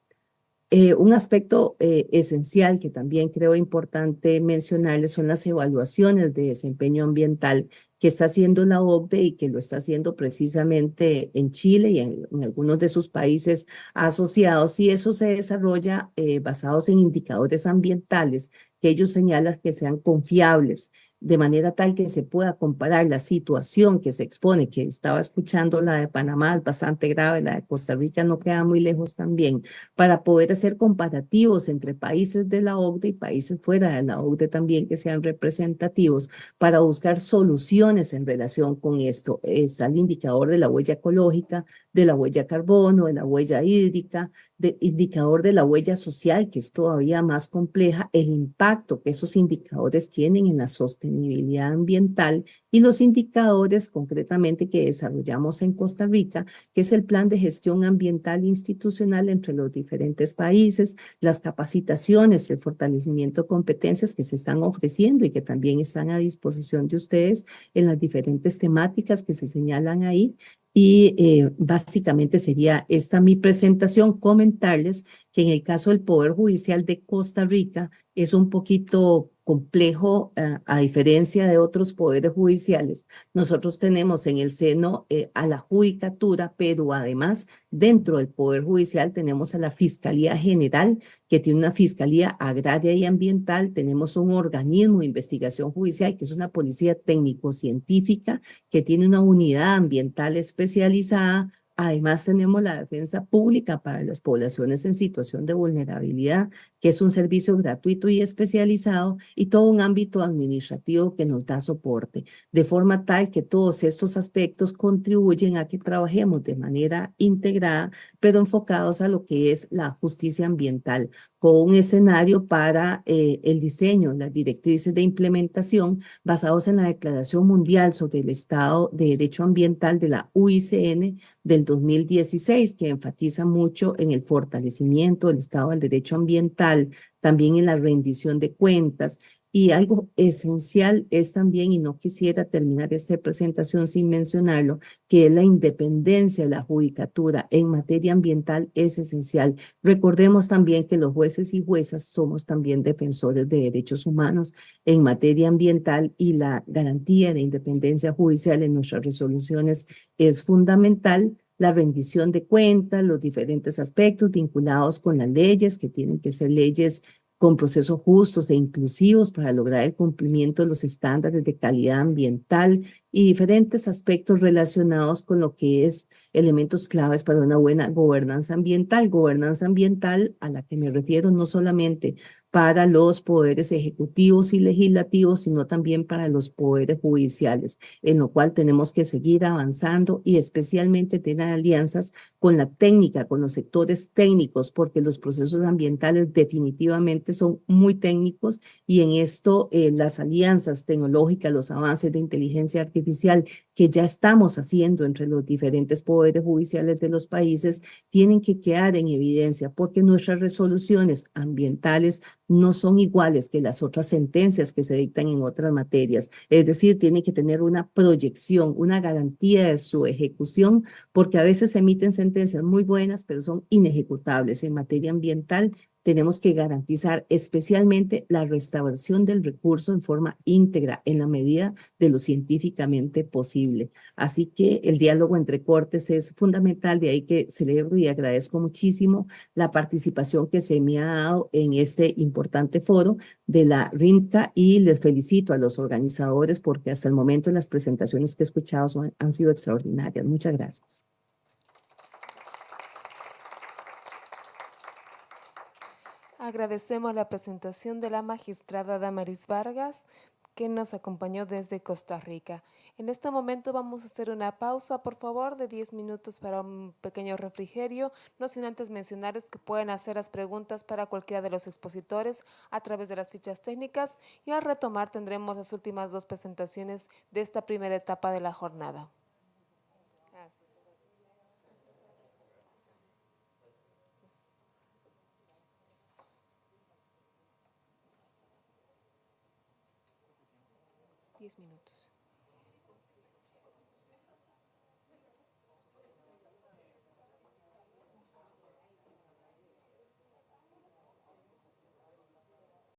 Un aspecto esencial que también creo importante mencionarles son las evaluaciones de desempeño ambiental que está haciendo la OCDE y que lo está haciendo precisamente en Chile y en algunos de sus países asociados, y eso se desarrolla basados en indicadores ambientales que ellos señalan que sean confiables, de manera tal que se pueda comparar la situación que se expone, que estaba escuchando la de Panamá, es bastante grave, la de Costa Rica no queda muy lejos también, para poder hacer comparativos entre países de la OCDE y países fuera de la OCDE también que sean representativos, para buscar soluciones en relación con esto. Está el indicador de la huella ecológica, de la huella carbono, de la huella hídrica, de indicador de la huella social, que es todavía más compleja, el impacto que esos indicadores tienen en la sostenibilidad ambiental y los indicadores concretamente que desarrollamos en Costa Rica, que es el plan de gestión ambiental institucional entre los diferentes países, las capacitaciones, el fortalecimiento de competencias que se están ofreciendo y que también están a disposición de ustedes en las diferentes temáticas que se señalan ahí. Y básicamente sería esta mi presentación, comentarles que en el caso del Poder Judicial de Costa Rica es un poquito complejo, a diferencia de otros poderes judiciales. Nosotros tenemos en el seno a la judicatura, pero además dentro del Poder Judicial tenemos a la Fiscalía General, que tiene una Fiscalía Agraria y Ambiental, tenemos un organismo de investigación judicial, que es una policía técnico-científica, que tiene una unidad ambiental especializada. Además, tenemos la defensa pública para las poblaciones en situación de vulnerabilidad, que es un servicio gratuito y especializado, y todo un ámbito administrativo que nos da soporte, de forma tal que todos estos aspectos contribuyen a que trabajemos de manera integrada, pero enfocados a lo que es la justicia ambiental, con un escenario para el diseño, las directrices de implementación basados en la Declaración Mundial sobre el Estado de Derecho Ambiental de la UICN del 2016, que enfatiza mucho en el fortalecimiento del Estado del Derecho Ambiental, también en la rendición de cuentas. Y algo esencial es también, y no quisiera terminar esta presentación sin mencionarlo, que es la independencia de la judicatura en materia ambiental es esencial. Recordemos también que los jueces y juezas somos también defensores de derechos humanos en materia ambiental y la garantía de independencia judicial en nuestras resoluciones es fundamental. La rendición de cuentas, los diferentes aspectos vinculados con las leyes, que tienen que ser leyes con procesos justos e inclusivos para lograr el cumplimiento de los estándares de calidad ambiental y diferentes aspectos relacionados con lo que es elementos claves para una buena gobernanza ambiental a la que me refiero no solamente para los poderes ejecutivos y legislativos, sino también para los poderes judiciales, en lo cual tenemos que seguir avanzando y especialmente tener alianzas con la técnica, con los sectores técnicos, porque los procesos ambientales definitivamente son muy técnicos y en esto las alianzas tecnológicas, los avances de inteligencia artificial que ya estamos haciendo entre los diferentes poderes judiciales de los países tienen que quedar en evidencia porque nuestras resoluciones ambientales no son iguales que las otras sentencias que se dictan en otras materias. Es decir, tiene que tener una proyección, una garantía de su ejecución, porque a veces se emiten sentencias muy buenas, pero son inejecutables. En materia ambiental, tenemos que garantizar especialmente la restauración del recurso en forma íntegra, en la medida de lo científicamente posible. Así que el diálogo entre cortes es fundamental, de ahí que celebro y agradezco muchísimo la participación que se me ha dado en este importante foro de la RIMCA y les felicito a los organizadores porque hasta el momento las presentaciones que he escuchado han sido extraordinarias. Muchas gracias. Agradecemos la presentación de la magistrada Damaris Vargas, que nos acompañó desde Costa Rica. En este momento vamos a hacer una pausa, por favor, de 10 minutos para un pequeño refrigerio, no sin antes mencionarles que pueden hacer las preguntas para cualquiera de los expositores a través de las fichas técnicas y al retomar tendremos las últimas dos presentaciones de esta primera etapa de la jornada. Minutos.